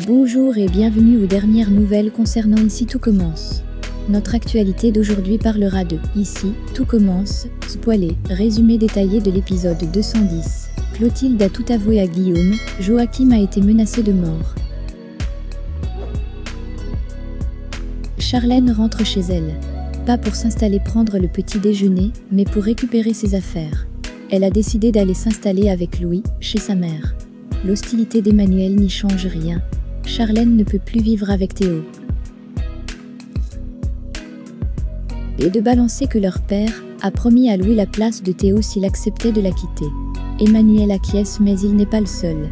Bonjour et bienvenue aux dernières nouvelles concernant Ici tout commence. Notre actualité d'aujourd'hui parlera de Ici tout commence, spoilé, résumé détaillé de l'épisode 210. Clotilde a tout avoué à Guillaume, Joachim a été menacé de mort. Charlène rentre chez elle. Pas pour s'installer prendre le petit déjeuner, mais pour récupérer ses affaires. Elle a décidé d'aller s'installer avec Louis, chez sa mère. L'hostilité d'Emmanuel n'y change rien. Charlène ne peut plus vivre avec Théo. Et de balancer que leur père a promis à Louis la place de Théo s'il acceptait de la quitter. Emmanuel acquiesce mais il n'est pas le seul.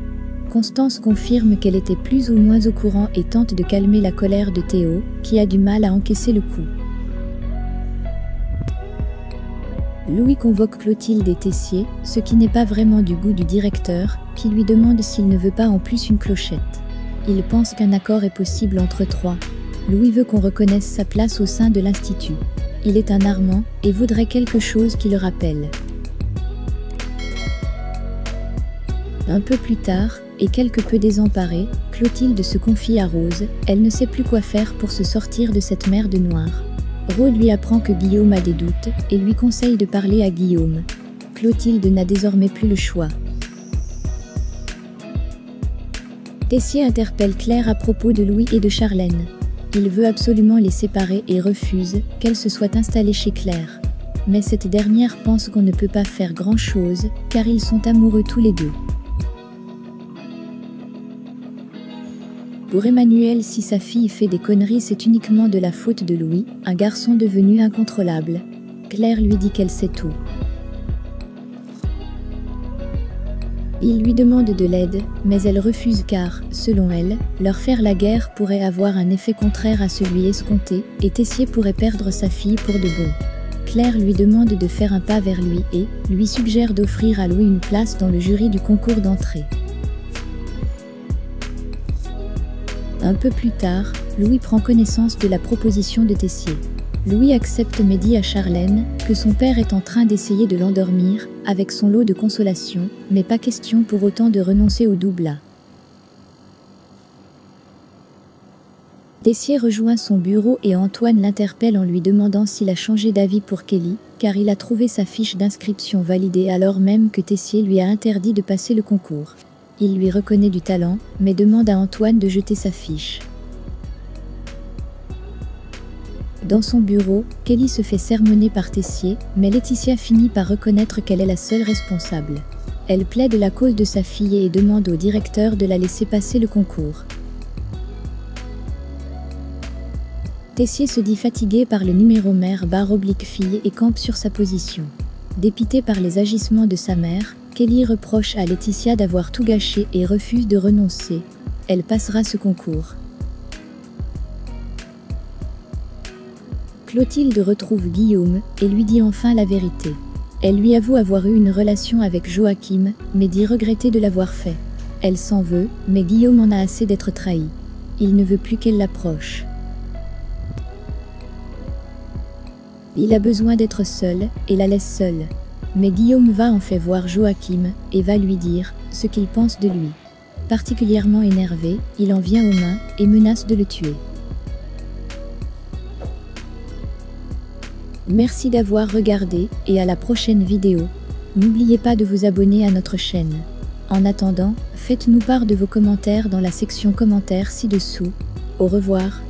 Constance confirme qu'elle était plus ou moins au courant et tente de calmer la colère de Théo, qui a du mal à encaisser le coup. Louis convoque Clotilde et Tessier, ce qui n'est pas vraiment du goût du directeur, qui lui demande s'il ne veut pas en plus une clochette. Il pense qu'un accord est possible entre trois. Louis veut qu'on reconnaisse sa place au sein de l'Institut. Il est un Armand et voudrait quelque chose qui le rappelle. Un peu plus tard, et quelque peu désemparée, Clotilde se confie à Rose, elle ne sait plus quoi faire pour se sortir de cette merde noire. Rose lui apprend que Guillaume a des doutes et lui conseille de parler à Guillaume. Clotilde n'a désormais plus le choix. Tessier interpelle Claire à propos de Louis et de Charlène. Il veut absolument les séparer et refuse qu'elle se soit installée chez Claire. Mais cette dernière pense qu'on ne peut pas faire grand-chose, car ils sont amoureux tous les deux. Pour Emmanuel, si sa fille fait des conneries, c'est uniquement de la faute de Louis, un garçon devenu incontrôlable. Claire lui dit qu'elle sait tout. Il lui demande de l'aide, mais elle refuse car, selon elle, leur faire la guerre pourrait avoir un effet contraire à celui escompté, et Tessier pourrait perdre sa fille pour de bon. Claire lui demande de faire un pas vers lui et lui suggère d'offrir à Louis une place dans le jury du concours d'entrée. Un peu plus tard, Louis prend connaissance de la proposition de Tessier. Louis accepte mais dit à Charlène que son père est en train d'essayer de l'endormir avec son lot de consolation, mais pas question pour autant de renoncer au doublat. Tessier rejoint son bureau et Antoine l'interpelle en lui demandant s'il a changé d'avis pour Kelly, car il a trouvé sa fiche d'inscription validée alors même que Tessier lui a interdit de passer le concours. Il lui reconnaît du talent, mais demande à Antoine de jeter sa fiche. Dans son bureau, Kelly se fait sermonner par Tessier, mais Laetitia finit par reconnaître qu'elle est la seule responsable. Elle plaide la cause de sa fille et demande au directeur de la laisser passer le concours. Tessier se dit fatigué par le numéro mère/fille et campe sur sa position. Dépité par les agissements de sa mère, Kelly reproche à Laetitia d'avoir tout gâché et refuse de renoncer. Elle passera ce concours. Clotilde retrouve Guillaume et lui dit enfin la vérité. Elle lui avoue avoir eu une relation avec Joachim, mais dit regretter de l'avoir fait. Elle s'en veut, mais Guillaume en a assez d'être trahi. Il ne veut plus qu'elle l'approche. Il a besoin d'être seul et la laisse seule. Mais Guillaume va en fait voir Joachim et va lui dire ce qu'il pense de lui. Particulièrement énervé, il en vient aux mains et menace de le tuer. Merci d'avoir regardé et à la prochaine vidéo. N'oubliez pas de vous abonner à notre chaîne. En attendant, faites-nous part de vos commentaires dans la section commentaires ci-dessous. Au revoir.